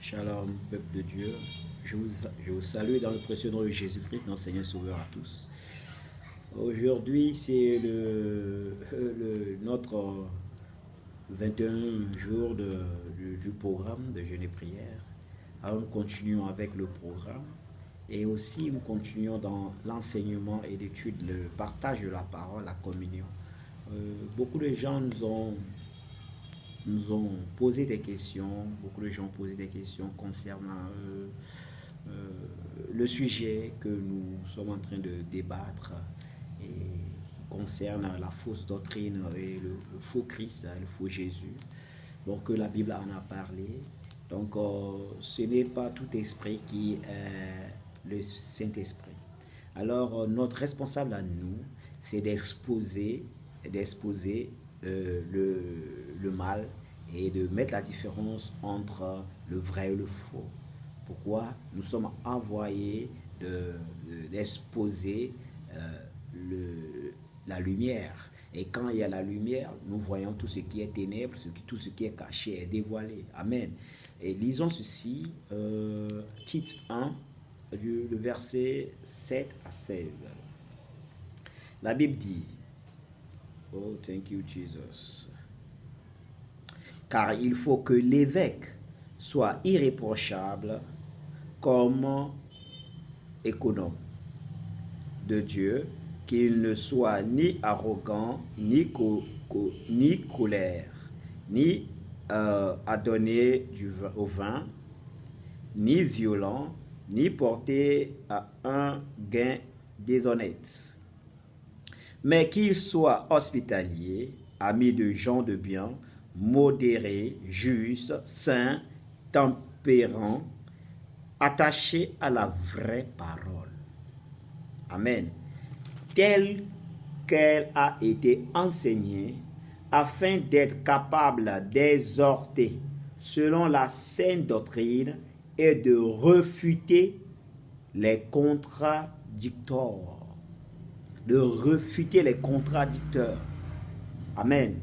Shalom, peuple de Dieu. Je vous salue dans le précieux nom de Jésus-Christ, notre Seigneur Sauveur à tous. Aujourd'hui, c'est notre 21 jours du programme de jeûne et prière. Alors, nous continuons avec le programme et aussi nous continuons dans l'enseignement et l'étude, le partage de la parole, la communion. Beaucoup de gens nous ont posé des questions, beaucoup de gens ont posé des questions concernant le sujet que nous sommes en train de débattre et qui concerne la fausse doctrine et le faux Christ, le faux Jésus. Donc la Bible en a parlé. Donc ce n'est pas tout esprit qui est le Saint-Esprit. Alors notre responsable à nous, c'est d'exposer le mal et de mettre la différence entre le vrai et le faux. Pourquoi? Nous sommes envoyés d'exposer la lumière. Et quand il y a la lumière, nous voyons tout ce qui est ténèbres, tout ce qui est caché est dévoilé. Amen. Et lisons ceci, Tite 1, le verset 7 à 16. La Bible dit, oh, thank you, Jesus. Car il faut que l'évêque soit irréprochable comme économe de Dieu, qu'il ne soit ni arrogant, ni colère, ni adonné au vin, ni violent, ni porté à un gain déshonnête, mais qu'il soit hospitalier, ami de gens de bien, modéré, juste, saint, tempérant, attaché à la vraie parole. Amen. Telle qu'elle a été enseignée, afin d'être capable d'exhorter selon la saine doctrine et de refuter les contradicteurs. De refuter les contradicteurs. Amen.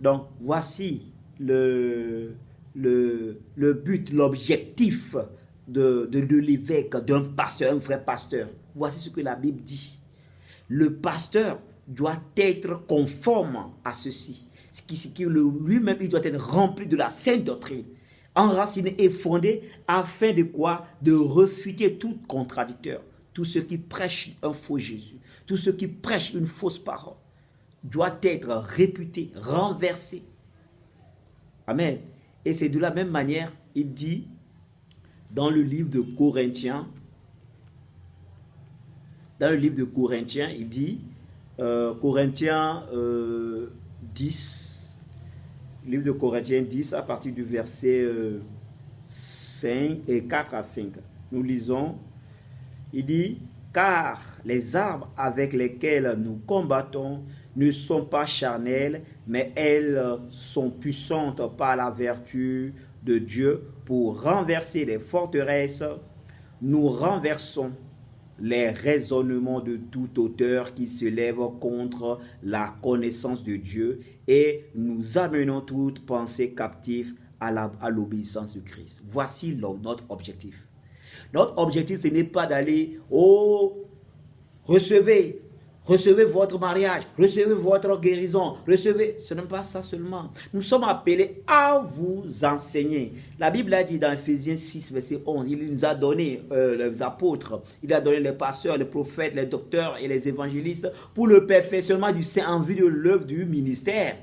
Donc, voici le but, l'objectif de l'évêque, d'un pasteur, un vrai pasteur. Voici ce que la Bible dit. Le pasteur doit être conforme à ceci. Lui-même, il doit être rempli de la sainte doctrine, enraciné et fondé, afin de quoi? De refuter tout contradicteur. Tous ceux qui prêchent un faux Jésus, tous ceux qui prêchent une fausse parole, doit être réputé, renversé. Amen. Et c'est de la même manière, il dit dans le livre de Corinthiens, il dit, Corinthiens 10, livre de Corinthiens 10, à partir du verset 5 et 4 à 5. Nous lisons, il dit, car les armes avec lesquelles nous combattons ne sont pas charnelles, mais elles sont puissantes par la vertu de Dieu pour renverser les forteresses. Nous renversons les raisonnements de toute hauteur qui se lèvent contre la connaissance de Dieu et nous amenons toute pensée captive à l'obéissance de Christ. Voici notre objectif. Notre objectif, ce n'est pas d'aller, recevez votre mariage, recevez votre guérison, ce n'est pas ça seulement. Nous sommes appelés à vous enseigner. La Bible a dit dans Ephésiens 6, verset 11, il nous a donné les apôtres, il a donné les pasteurs, les prophètes, les docteurs et les évangélistes pour le perfectionnement du saint en vue de l'œuvre du ministère.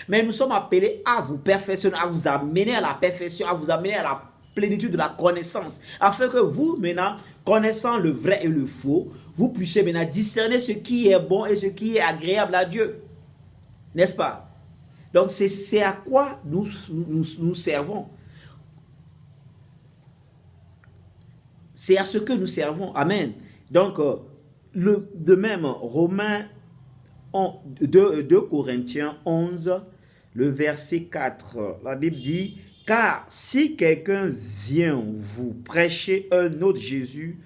Mais nous sommes appelés à vous perfectionner, à vous amener à la perfection, à vous amener à la plénitude de la connaissance, afin que vous, maintenant, connaissant le vrai et le faux, vous puissiez maintenant discerner ce qui est bon et ce qui est agréable à Dieu. N'est-ce pas? Donc, c'est à quoi nous servons. C'est à ce que nous servons. Amen. Donc, de même, Romains 2 Corinthiens 11, le verset 4, la Bible dit, car si quelqu'un vient vous prêcher un autre Jésus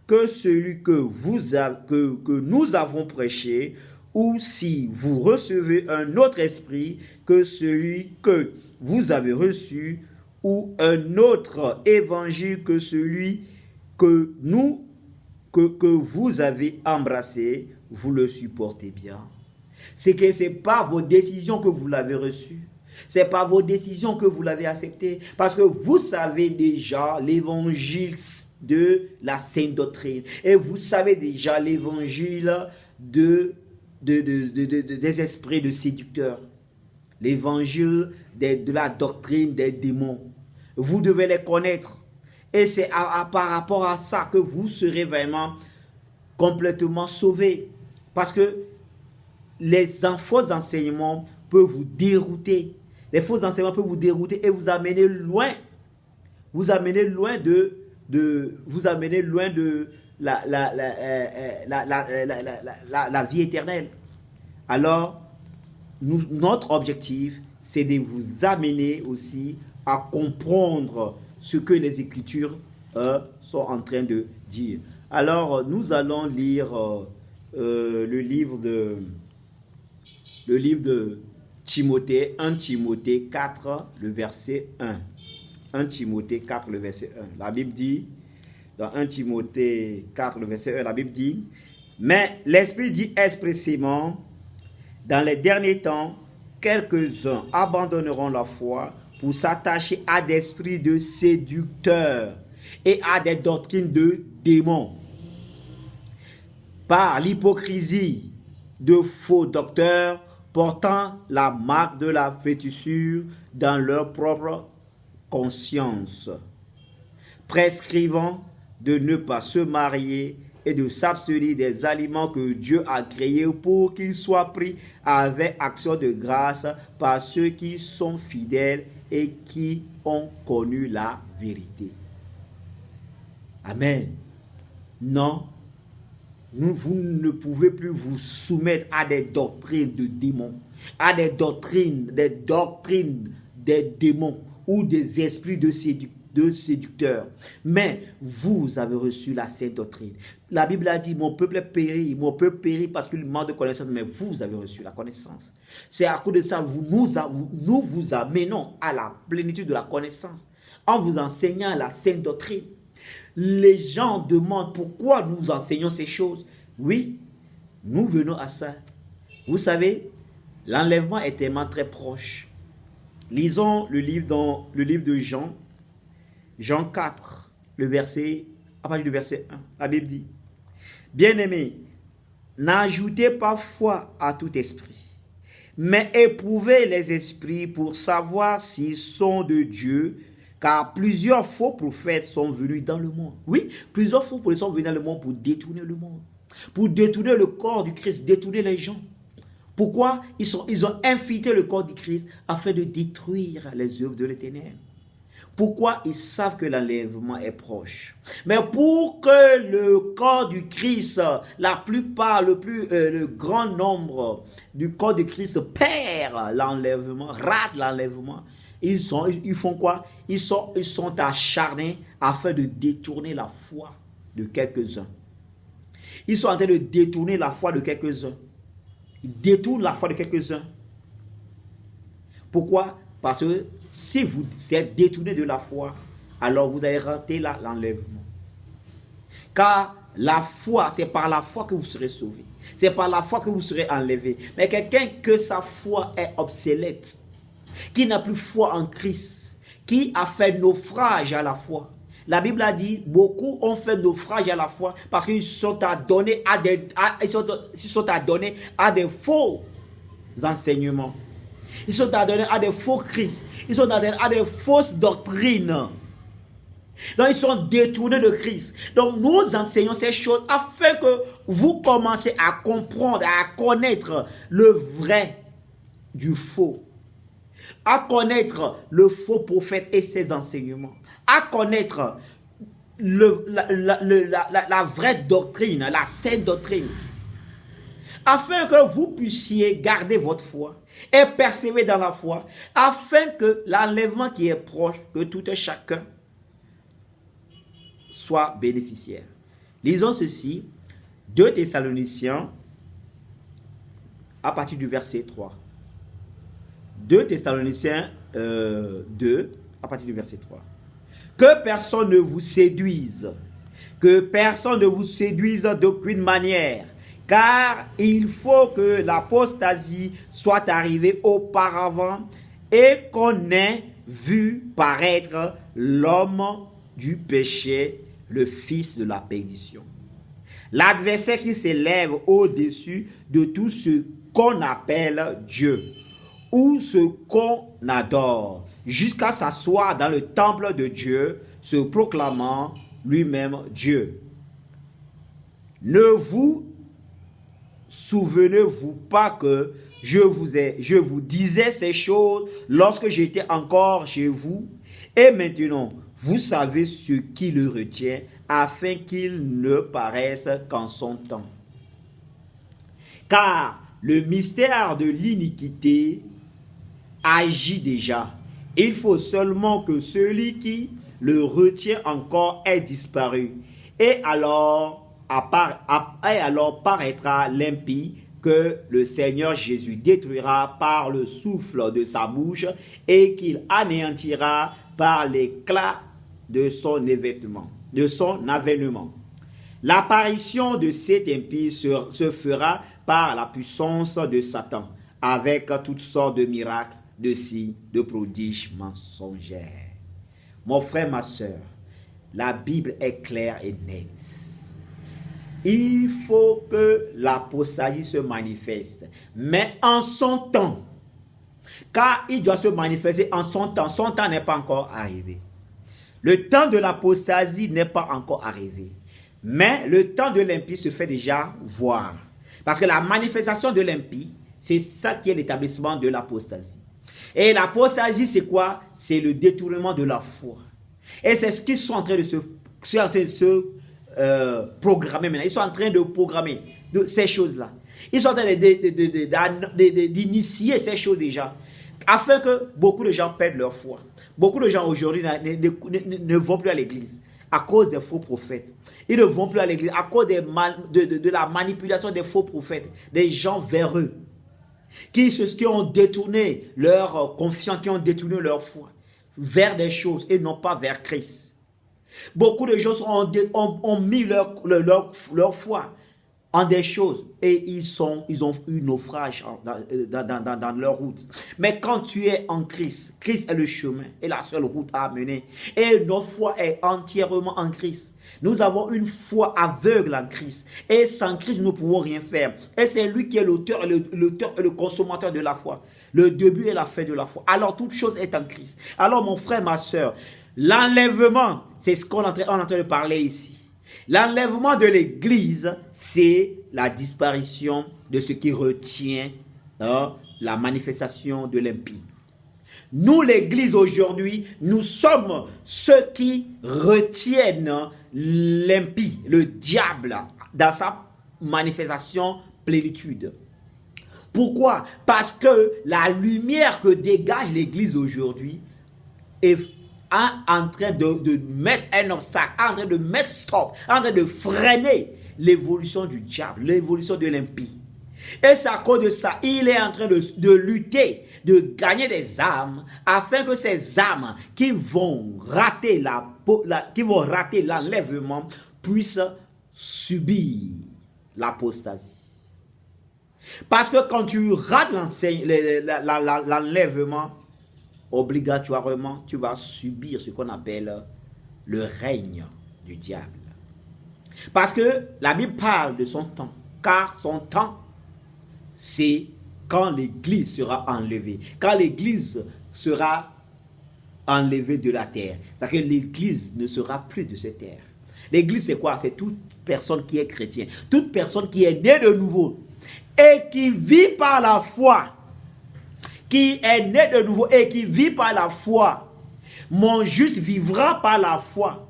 que celui que nous avons prêché, ou si vous recevez un autre esprit que celui que vous avez reçu, ou un autre évangile que celui que vous avez embrassé, vous le supportez bien. C'est que ce n'est pas vos décisions que vous l'avez reçu. Ce n'est pas vos décisions que vous l'avez accepté. Parce que vous savez déjà l'évangile de la sainte doctrine. Et vous savez déjà l'évangile des esprits de séducteurs. L'évangile de la doctrine des démons. Vous devez les connaître. Et c'est par rapport à ça que vous serez vraiment complètement sauvés. Parce que les faux enseignements peuvent vous dérouter. Les faux enseignements peuvent vous dérouter et vous amener loin. Vous amener loin de la vie éternelle. Alors, notre objectif, c'est de vous amener aussi à comprendre ce que les Écritures sont en train de dire. Alors, nous allons lire le livre de Timothée, 1 Timothée 4, le verset 1. 1 Timothée 4, le verset 1. La Bible dit, dans 1 Timothée 4, le verset 1, la Bible dit, « Mais l'Esprit dit expressément, dans les derniers temps, quelques-uns abandonneront la foi pour s'attacher à des esprits de séducteurs et à des doctrines de démons. Par l'hypocrisie de faux docteurs portant la marque de la fétissure dans leur propre conscience, prescrivant de ne pas se marier et de s'abstenir des aliments que Dieu a créés pour qu'ils soient pris avec action de grâce par ceux qui sont fidèles et qui ont connu la vérité. » Amen. Non, vous ne pouvez plus vous soumettre à des doctrines de démons, à des doctrines des démons ou des esprits de séducteurs. Mais vous avez reçu la sainte doctrine. La Bible a dit, mon peuple périt parce qu'il manque de connaissance, mais vous avez reçu la connaissance. C'est à cause de ça, nous vous amenons à la plénitude de la connaissance en vous enseignant la sainte doctrine. Les gens demandent pourquoi nous enseignons ces choses. Oui, nous venons à ça. Vous savez, l'enlèvement est tellement très proche. Lisons le livre de Jean, Jean 4, à partir du verset 1. La Bible dit, « Bien-aimés, n'ajoutez pas foi à tout esprit, mais éprouvez les esprits pour savoir s'ils sont de Dieu, car plusieurs faux prophètes sont venus dans le monde. » Oui, plusieurs faux prophètes sont venus dans le monde pour détourner le monde, pour détourner le corps du Christ, détourner les gens. Pourquoi? Ils ont infiltré le corps du Christ afin de détruire les œuvres de l'Éternel. Pourquoi? Ils savent que l'enlèvement est proche. Mais pour que le corps du Christ, le grand nombre du corps du Christ perd l'enlèvement, rate l'enlèvement, ils font quoi? Ils sont acharnés afin de détourner la foi de quelques-uns. Ils sont en train de détourner la foi de quelques-uns. Ils détournent la foi de quelques-uns. Pourquoi? Parce que si vous êtes détourné de la foi, alors vous allez rater l'enlèvement. Car la foi, c'est par la foi que vous serez sauvés. C'est par la foi que vous serez enlevés. Mais quelqu'un que sa foi est obsolète, qui n'a plus foi en Christ, qui a fait naufrage à la foi. La Bible a dit, beaucoup ont fait naufrage à la foi parce qu'ils sont adonnés à des faux enseignements. Ils sont adonnés à des faux Christ. Ils sont adonnés à des fausses doctrines. Donc, ils sont détournés de Christ. Donc, nous enseignons ces choses afin que vous commencez à comprendre, à connaître le vrai du faux. À connaître le faux prophète et ses enseignements. À connaître la vraie doctrine, la sainte doctrine. Afin que vous puissiez garder votre foi et persévérer dans la foi, afin que l'enlèvement qui est proche, que tout et chacun soit bénéficiaire. Lisons ceci, 2 Thessaloniciens, à partir du verset 3. 2 Thessaloniciens 2, à partir du verset 3. Que personne ne vous séduise. Que personne ne vous séduise d'aucune manière. Car il faut que l'apostasie soit arrivée auparavant et qu'on ait vu paraître l'homme du péché, le fils de la perdition. L'adversaire qui s'élève au-dessus de tout ce qu'on appelle Dieu ou ce qu'on adore, jusqu'à s'asseoir dans le temple de Dieu, se proclamant lui-même Dieu. Ne vous souvenez-vous pas que je vous disais ces choses lorsque j'étais encore chez vous? Et maintenant, vous savez ce qui le retient, afin qu'il ne paraisse qu'en son temps. Car le mystère de l'iniquité agit déjà. Il faut seulement que celui qui le retient encore ait disparu. Et alors paraîtra l'impie que le Seigneur Jésus détruira par le souffle de sa bouche et qu'il anéantira par l'éclat de son avènement. L'apparition de cet impie se fera par la puissance de Satan, avec toutes sortes de miracles, de signes, de prodiges mensongers. Mon frère, ma soeur, la Bible est claire et nette. Il faut que l'apostasie se manifeste, mais en son temps. Car il doit se manifester en son temps. Son temps n'est pas encore arrivé. Le temps de l'apostasie n'est pas encore arrivé. Mais le temps de l'impie se fait déjà voir. Parce que la manifestation de l'impie, c'est ça qui est l'établissement de l'apostasie. Et l'apostasie, c'est quoi? C'est le détournement de la foi. Et c'est ce qu'ils sont en train de se programmer maintenant. Ils sont en train de programmer ces choses-là. Ils sont en train d'initier ces choses déjà, afin que beaucoup de gens perdent leur foi. Beaucoup de gens aujourd'hui ne vont plus à l'église à cause des faux prophètes. Ils ne vont plus à l'église à cause de la manipulation des faux prophètes, des gens véreux, qui ont détourné leur confiance, qui ont détourné leur foi vers des choses et non pas vers Christ. Beaucoup de gens ont mis leur foi en des choses et ils ont eu naufrage dans leur route. Mais quand tu es en Christ, Christ est le chemin et la seule route à mener. Et notre foi est entièrement en Christ. Nous avons une foi aveugle en Christ. Et sans Christ, nous ne pouvons rien faire. Et c'est lui qui est l'auteur et le consommateur de la foi. Le début et la fin de la foi. Alors toute chose est en Christ. Alors mon frère, ma soeur, l'enlèvement, c'est ce qu'on est en train de parler ici. L'enlèvement de l'Église, c'est la disparition de ce qui retient la manifestation de l'impie. Nous, l'Église aujourd'hui, nous sommes ceux qui retiennent l'impie, le diable, dans sa manifestation plénitude. Pourquoi? Parce que la lumière que dégage l'Église aujourd'hui est en train de mettre un obstacle, en train de mettre stop, en train de freiner l'évolution du diable, l'évolution de l'impie. Et c'est à cause de ça, il est en train de lutter, de gagner des âmes, afin que ces âmes qui vont rater l'enlèvement puissent subir l'apostasie. Parce que quand tu rates l'enlèvement, obligatoirement, tu vas subir ce qu'on appelle le règne du diable. Parce que la Bible parle de son temps, car son temps, c'est quand l'Église sera enlevée. Quand l'Église sera enlevée de la terre. C'est-à-dire que l'Église ne sera plus de cette terre. L'Église, c'est quoi? C'est toute personne qui est chrétienne, toute personne qui est née de nouveau et qui vit par la foi. Qui est né de nouveau et qui vit par la foi. Mon juste vivra par la foi.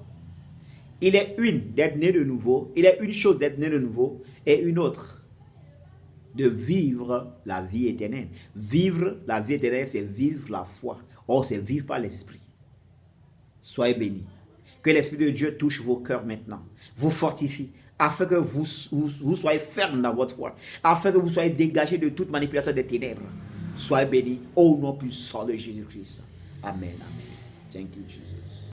Il est une d'être né de nouveau. Il est une chose d'être né de nouveau et une autre de vivre la vie éternelle. Vivre la vie éternelle, c'est vivre la foi. Or, c'est vivre par l'Esprit. Soyez bénis. Que l'Esprit de Dieu touche vos cœurs maintenant. Vous fortifie. Afin que vous soyez fermes dans votre foi. Afin que vous soyez dégagés de toute manipulation des ténèbres. Soyez bénis au nom puissant de Jésus-Christ. Amen. Amen. Thank you, Jesus.